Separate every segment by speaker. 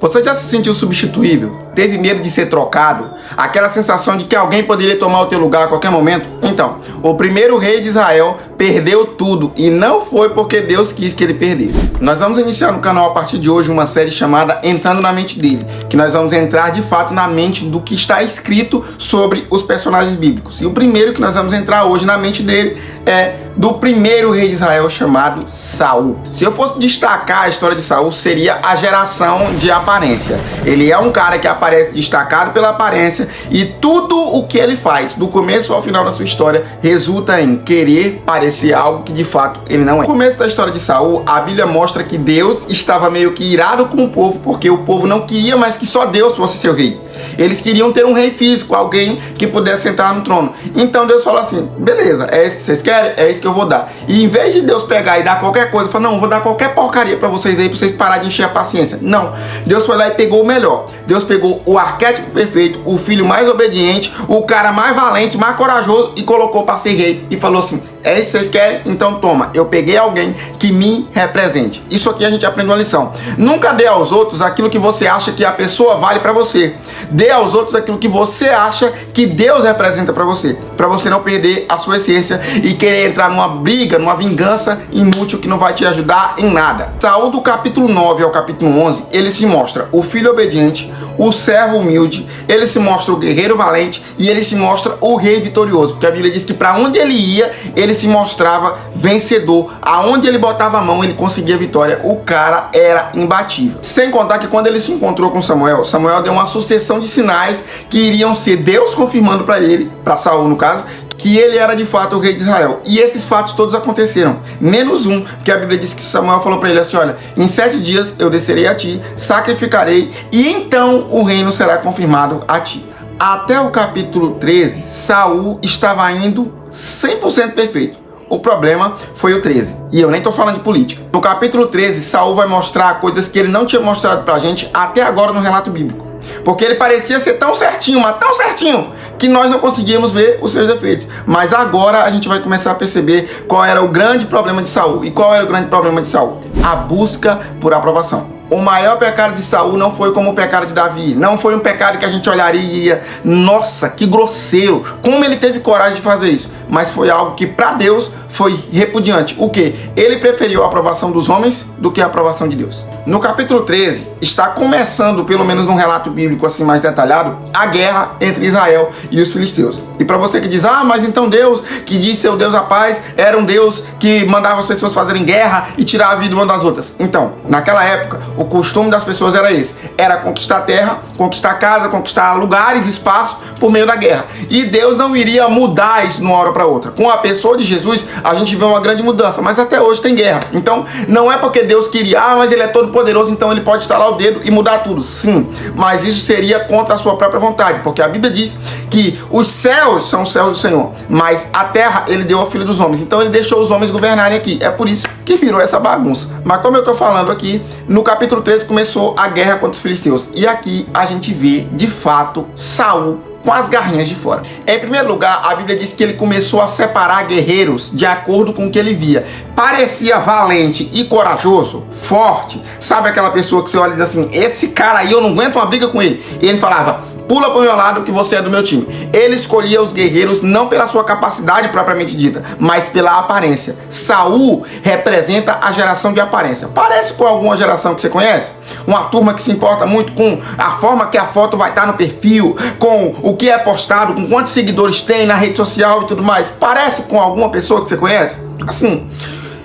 Speaker 1: Você já se sentiu substituível? Teve medo de ser trocado? Aquela sensação de que alguém poderia tomar o teu lugar a qualquer momento? Então, o primeiro rei de Israel perdeu tudo e não foi porque Deus quis que ele perdesse. Nós vamos iniciar no canal a partir de hoje uma série chamada Entrando na Mente dele, que nós vamos entrar de fato na mente do que está escrito sobre os personagens bíblicos. E o primeiro que nós vamos entrar hoje na mente dele é do primeiro rei de Israel chamado Saul. Se eu fosse destacar a história de Saul, seria a geração de aparência. Ele é um cara que aparece destacado pela aparência e tudo o que ele faz, do começo ao final da sua história, resulta em querer parecer algo que de fato ele não é. No começo da história de Saul, a Bíblia mostra que Deus estava meio que irado com o povo, porque o povo não queria mais que só Deus fosse seu rei. Eles queriam ter um rei físico, alguém que pudesse entrar no trono. Então Deus falou assim, beleza, é isso que vocês querem? É isso que eu vou dar. E em vez de Deus pegar e dar qualquer coisa, falou, não, vou dar qualquer porcaria pra vocês aí, pra vocês pararem de encher a paciência. Não, Deus foi lá e pegou o melhor. Deus pegou o arquétipo perfeito, o filho mais obediente, o cara mais valente, mais corajoso e colocou pra ser rei. E falou assim, é isso que vocês querem? Então toma, eu peguei alguém que me represente. Isso aqui a gente aprende uma lição. Nunca dê aos outros aquilo que você acha que a pessoa vale pra você. Dê aos outros aquilo que você acha que Deus representa pra você não perder a sua essência e querer entrar numa briga, numa vingança inútil que não vai te ajudar em nada. Saul, do capítulo 9 ao capítulo 11, ele se mostra o filho obediente, o servo humilde, ele se mostra o guerreiro valente e ele se mostra o rei vitorioso, porque a Bíblia diz que para onde ele ia, ele se mostrava vencedor. Aonde ele botava a mão, ele conseguia vitória. O cara era imbatível. Sem contar que quando ele se encontrou com Samuel, Samuel deu uma sucessão de sinais que iriam ser Deus confirmando para ele, para Saul no caso, que ele era de fato o rei de Israel. E esses fatos todos aconteceram, menos um, porque a Bíblia diz que Samuel falou para ele assim, olha, em 7 dias eu descerei a ti, sacrificarei, e então o reino será confirmado a ti. Até o capítulo 13, Saul estava indo 100% perfeito. O problema foi o 13. E eu nem tô falando de política. No capítulo 13, Saul vai mostrar coisas que ele não tinha mostrado pra gente até agora no relato bíblico. Porque ele parecia ser tão certinho, mas tão certinho, que nós não conseguíamos ver os seus defeitos. Mas agora a gente vai começar a perceber qual era o grande problema de Saul. E qual era o grande problema de Saul? A busca por aprovação. O maior pecado de Saul não foi como o pecado de Davi. Não foi um pecado que a gente olharia e diria, nossa, que grosseiro. Como ele teve coragem de fazer isso? Mas foi algo que para Deus foi repudiante. O quê? Ele preferiu a aprovação dos homens do que a aprovação de Deus. No capítulo 13, está começando, pelo menos num relato bíblico assim mais detalhado, a guerra entre Israel e os filisteus. E para você que diz, mas então Deus, que diz ser o Deus da paz, era um Deus que mandava as pessoas fazerem guerra e tirar a vida uma das outras. Então, naquela época, o costume das pessoas era esse. Era conquistar terra, conquistar casa, conquistar lugares, espaço por meio da guerra. E Deus não iria mudar isso de uma hora para outra. Com a pessoa de Jesus, a gente vê uma grande mudança, mas até hoje tem guerra. Então, não é porque Deus queria, mas ele é todo poderoso, então ele pode estalar o dedo e mudar tudo. Sim, mas isso seria contra a sua própria vontade, porque a Bíblia diz que os céus são os céus do Senhor, mas a terra ele deu ao Filho dos Homens. Então ele deixou os homens governarem aqui. É por isso que virou essa bagunça. Mas como eu tô falando aqui, no capítulo 13 começou a guerra contra os filisteus. E aqui a gente vê, de fato, Saul com as garrinhas de fora. Em primeiro lugar, a Bíblia diz que ele começou a separar guerreiros de acordo com o que ele via. Parecia valente e corajoso, forte. Sabe aquela pessoa que você olha e diz assim, esse cara aí eu não aguento uma briga com ele. E ele falava, pula pro meu lado que você é do meu time. Ele escolhia os guerreiros não pela sua capacidade propriamente dita, mas pela aparência. Saul representa a geração de aparência. Parece com alguma geração que você conhece? Uma turma que se importa muito com a forma que a foto vai estar no perfil, com o que é postado, com quantos seguidores tem na rede social e tudo mais. Parece com alguma pessoa que você conhece? Assim,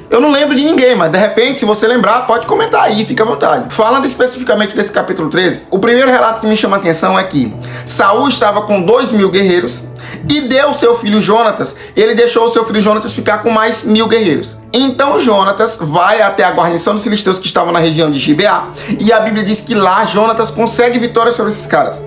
Speaker 1: eu não lembro de ninguém, mas de repente, se você lembrar, pode comentar aí, fica à vontade. Falando especificamente desse capítulo 13, o primeiro relato que me chama a atenção é que Saul estava com 2.000 guerreiros e deu seu filho Jonatas, ele deixou o seu filho Jonatas ficar com mais 1.000 guerreiros. Então Jonatas vai até a guarnição dos filisteus que estavam na região de Gibeá, e a Bíblia diz que lá Jonatas consegue vitória sobre esses caras.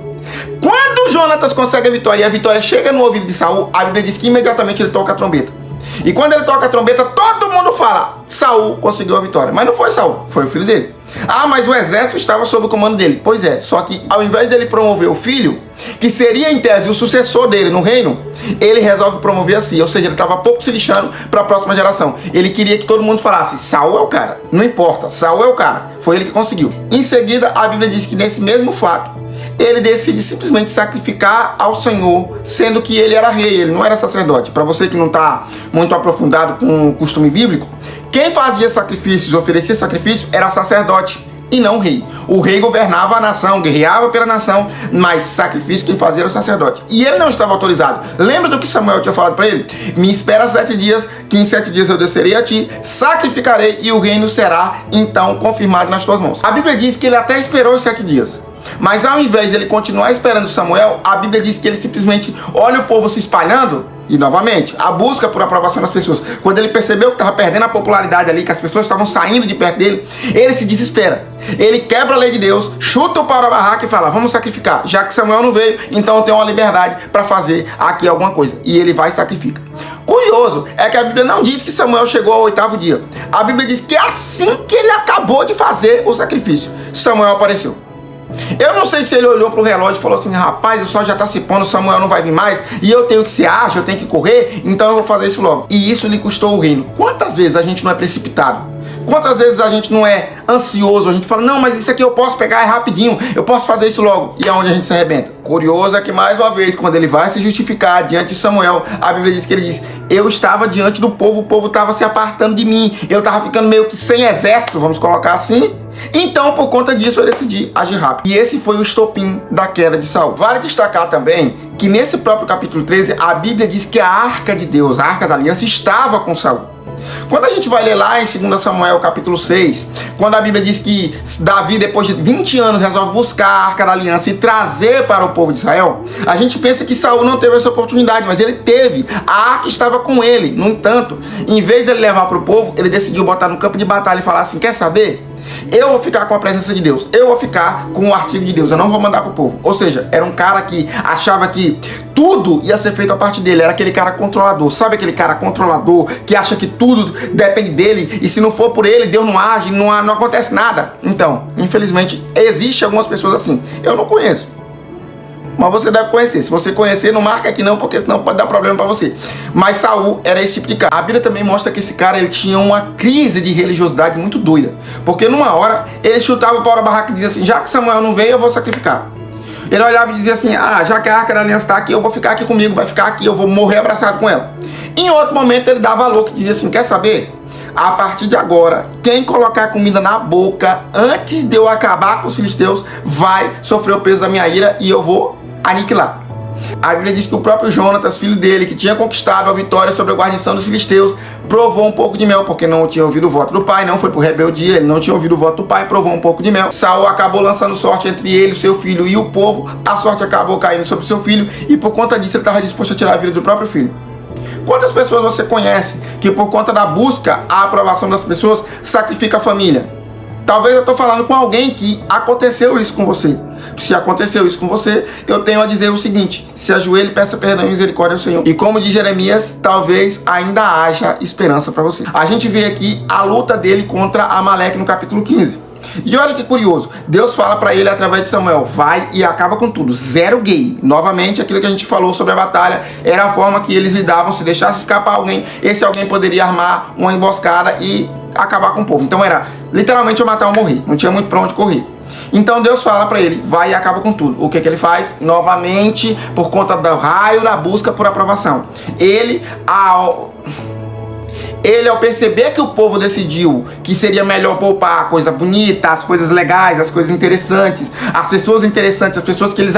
Speaker 1: Quando Jonatas consegue a vitória e a vitória chega no ouvido de Saul, a Bíblia diz que imediatamente ele toca a trombeta. E quando ele toca a trombeta, todo mundo fala, Saul conseguiu a vitória. Mas não foi Saul, foi o filho dele. Ah, mas o exército estava sob o comando dele. Pois é, só que ao invés dele promover o filho, que seria em tese o sucessor dele no reino, ele resolve promover a si. Ou seja, ele estava pouco se lixando para a próxima geração. Ele queria que todo mundo falasse: Saul é o cara. Não importa, Saul é o cara. Foi ele que conseguiu. Em seguida, a Bíblia diz que nesse mesmo fato, ele decide simplesmente sacrificar ao Senhor, sendo que ele era rei, ele não era sacerdote. Para você que não está muito aprofundado com o costume bíblico, quem fazia sacrifícios, oferecia sacrifício, era sacerdote e não o rei. O rei governava a nação, guerreava pela nação, mas sacrifício quem fazia era o sacerdote. E ele não estava autorizado. Lembra do que Samuel tinha falado para ele? Me espera 7 dias, que em 7 dias eu descerei a ti, sacrificarei e o reino será então confirmado nas tuas mãos. A Bíblia diz que ele até esperou os 7 dias. Mas ao invés de ele continuar esperando Samuel, a Bíblia diz que ele simplesmente olha o povo se espalhando. E novamente, a busca por aprovação das pessoas. Quando ele percebeu que estava perdendo a popularidade ali, que as pessoas estavam saindo de perto dele, ele se desespera. Ele quebra a lei de Deus, chuta o pau da barraca e fala: vamos sacrificar. Já que Samuel não veio, então eu tenho uma liberdade para fazer aqui alguma coisa. E ele vai e sacrifica. Curioso é que a Bíblia não diz que Samuel chegou ao 8º dia. A Bíblia diz que assim que ele acabou de fazer o sacrifício, Samuel apareceu. Eu não sei se ele olhou pro relógio e falou assim: rapaz, o sol já tá se pondo, Samuel não vai vir mais, e eu tenho que ser ágil, eu tenho que correr, então eu vou fazer isso logo. E isso lhe custou o reino. Quantas vezes a gente não é precipitado? Quantas vezes a gente não é ansioso? A gente fala: não, mas isso aqui eu posso pegar, é rapidinho, eu posso fazer isso logo. E aonde a gente se arrebenta? Curioso é que, mais uma vez, quando ele vai se justificar diante de Samuel, a Bíblia diz que ele diz: eu estava diante do povo, o povo estava se apartando de mim, eu estava ficando meio que sem exército, vamos colocar assim. Então, por conta disso, eu decidi agir rápido. E esse foi o estopim da queda de Saul. Vale destacar também que nesse próprio capítulo 13, a Bíblia diz que a arca de Deus, a arca da aliança, estava com Saul. Quando a gente vai ler lá em 2 Samuel capítulo 6, quando a Bíblia diz que Davi, depois de 20 anos, resolve buscar a arca da aliança e trazer para o povo de Israel, a gente pensa que Saul não teve essa oportunidade, mas ele teve. A arca estava com ele. No entanto, em vez de ele levar para o povo, ele decidiu botar no campo de batalha e falar assim: quer saber? Eu vou ficar com a presença de Deus, eu vou ficar com o artigo de Deus, eu não vou mandar pro povo. Ou seja, era um cara que achava que tudo ia ser feito a partir dele, era aquele cara controlador. Sabe aquele cara controlador que acha que tudo depende dele e se não for por ele, Deus não age, não acontece nada? Então, infelizmente, existe algumas pessoas assim. Eu não conheço, mas você deve conhecer. Se você conhecer, não marca aqui não, porque senão pode dar problema para você. Mas Saul era esse tipo de cara. A Bíblia também mostra que esse cara, ele tinha uma crise de religiosidade muito doida. Porque numa hora, ele chutava o pau da barraca e dizia assim: já que Samuel não veio, eu vou sacrificar. Ele olhava e dizia assim: ah, já que a arca da aliança está aqui, eu vou ficar aqui comigo, vai ficar aqui, eu vou morrer abraçado com ela. Em outro momento, ele dava louco e dizia assim: quer saber? A partir de agora, quem colocar comida na boca antes de eu acabar com os filisteus, vai sofrer o peso da minha ira e eu vou aniquilar. A Bíblia diz que o próprio Jonatas, filho dele, que tinha conquistado a vitória sobre a guarnição dos filisteus, provou um pouco de mel, porque não tinha ouvido o voto do pai, não foi por rebeldia, ele não tinha ouvido o voto do pai, provou um pouco de mel. Saul acabou lançando sorte entre ele, seu filho e o povo, a sorte acabou caindo sobre seu filho, e por conta disso ele estava disposto a tirar a vida do próprio filho. Quantas pessoas você conhece que por conta da busca, a aprovação das pessoas, sacrifica a família? Talvez eu estou falando com alguém que aconteceu isso com você. Se aconteceu isso com você, eu tenho a dizer o seguinte: se ajoelhe, peça perdão e misericórdia ao Senhor. E como diz Jeremias, talvez ainda haja esperança para você. A gente vê aqui a luta dele contra Amaleque no capítulo 15. E olha que curioso, Deus fala para ele através de Samuel: vai e acaba com tudo, zero gay. Novamente, aquilo que a gente falou sobre a batalha era a forma que eles lidavam. Se deixasse escapar alguém, esse alguém poderia armar uma emboscada e acabar com o povo. Então era literalmente eu matar ou morrer, não tinha muito pra onde correr. Então Deus fala pra ele: vai e acaba com tudo. O que ele faz? Novamente, por conta do raio da busca por aprovação, ele ao perceber que o povo decidiu que seria melhor poupar a coisa bonita, as coisas legais, as coisas interessantes, as pessoas que eles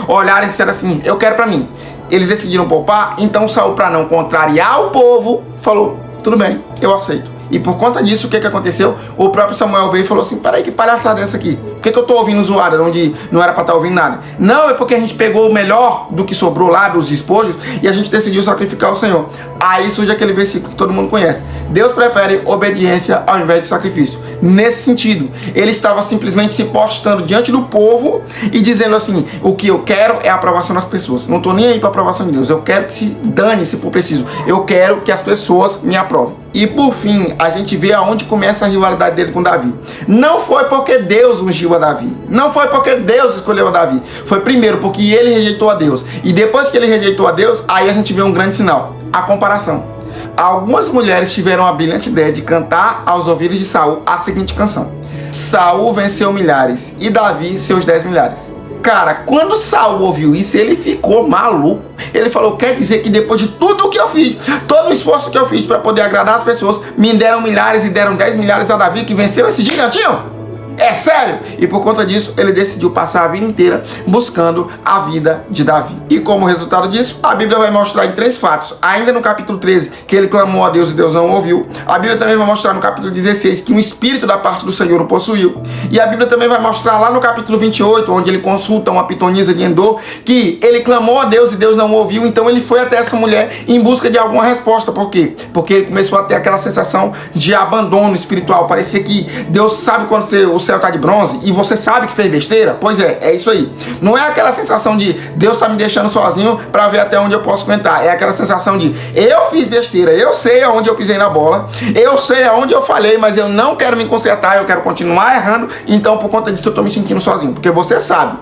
Speaker 1: olharam e disseram assim: eu quero pra mim. Eles decidiram poupar. Então Saul, pra não contrariar o povo, falou: tudo bem, eu aceito. E por conta disso, o que aconteceu? O próprio Samuel veio e falou assim: peraí, que palhaçada é essa aqui? Por que eu tô ouvindo zoada onde não era para estar ouvindo nada? Não, é porque a gente pegou o melhor do que sobrou lá dos despojos e a gente decidiu sacrificar o Senhor. Aí surge aquele versículo que todo mundo conhece. Deus prefere obediência ao invés de sacrifício. Nesse sentido, ele estava simplesmente se postando diante do povo e dizendo assim: o que eu quero é a aprovação das pessoas. Não estou nem aí para a aprovação de Deus. Eu quero que se dane se for preciso. Eu quero que as pessoas me aprovem. E por fim, a gente vê aonde começa a rivalidade dele com Davi. Não foi porque Deus ungiu a Davi. Não foi porque Deus escolheu a Davi. Foi primeiro porque ele rejeitou a Deus. E depois que ele rejeitou a Deus, aí a gente vê um grande sinal: a comparação. Algumas mulheres tiveram a brilhante ideia de cantar aos ouvidos de Saul a seguinte canção: Saul venceu milhares e Davi seus 10 milhares. Cara, quando Saul ouviu isso, ele ficou maluco. Ele falou: quer dizer que depois de tudo o que eu fiz, todo o esforço que eu fiz para poder agradar as pessoas, me deram milhares e deram 10 milhares a Davi, que venceu esse gigantinho? É sério? E por conta disso, ele decidiu passar a vida inteira buscando a vida de Davi. E como resultado disso, a Bíblia vai mostrar em 3 fatos. Ainda no capítulo 13, que ele clamou a Deus e Deus não o ouviu. A Bíblia também vai mostrar no capítulo 16 que um espírito da parte do Senhor o possuiu. E a Bíblia também vai mostrar lá no capítulo 28, onde ele consulta uma pitonisa de Endor, que ele clamou a Deus e Deus não o ouviu. Então ele foi até essa mulher em busca de alguma resposta. Por quê? Porque ele começou a ter aquela sensação de abandono espiritual. Parecia que Deus sabe quando o céu tá de bronze e você sabe que fez besteira. Pois é isso aí. Não é aquela sensação de Deus tá me deixando sozinho para ver até onde eu posso aguentar. É aquela sensação de eu fiz besteira, eu sei aonde eu pisei na bola, eu sei aonde eu falhei, mas eu não quero me consertar, eu quero continuar errando. Então por conta disso eu tô me sentindo sozinho, porque você sabe.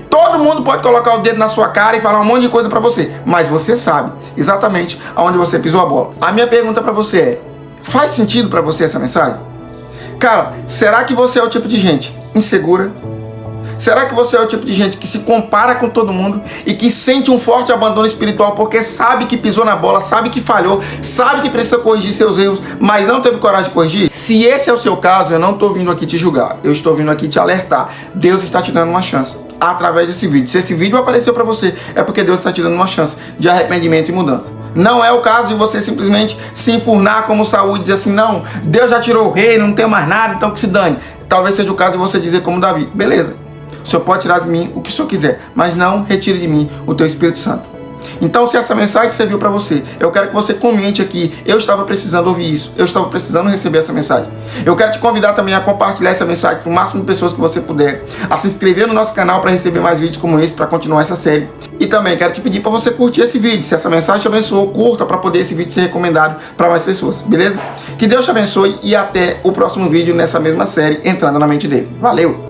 Speaker 1: Todo mundo pode colocar o dedo na sua cara e falar um monte de coisa para você, mas você sabe exatamente aonde você pisou a bola. A minha pergunta para você é: faz sentido para você essa mensagem? Cara, será que você é o tipo de gente insegura? Será que você é o tipo de gente que se compara com todo mundo e que sente um forte abandono espiritual porque sabe que pisou na bola, sabe que falhou, sabe que precisa corrigir seus erros, mas não teve coragem de corrigir? Se esse é o seu caso, eu não estou vindo aqui te julgar, eu estou vindo aqui te alertar. Deus está te dando uma chance através desse vídeo. Se esse vídeo apareceu para você, é porque Deus está te dando uma chance de arrependimento e mudança. Não é o caso de você simplesmente se enfurnar como Saul e dizer assim: não, Deus já tirou o rei, não tem mais nada, então que se dane. Talvez seja o caso de você dizer como Davi: beleza, o Senhor pode tirar de mim o que o Senhor quiser, mas não retire de mim o teu Espírito Santo. Então, se essa mensagem serviu para você, eu quero que você comente aqui: eu estava precisando ouvir isso, eu estava precisando receber essa mensagem. Eu quero te convidar também a compartilhar essa mensagem com o máximo de pessoas que você puder, a se inscrever no nosso canal para receber mais vídeos como esse, para continuar essa série. E também quero te pedir para você curtir esse vídeo. Se essa mensagem te abençoou, curta para poder esse vídeo ser recomendado para mais pessoas, beleza? Que Deus te abençoe e até o próximo vídeo nessa mesma série, Entrando na Mente dele. Valeu!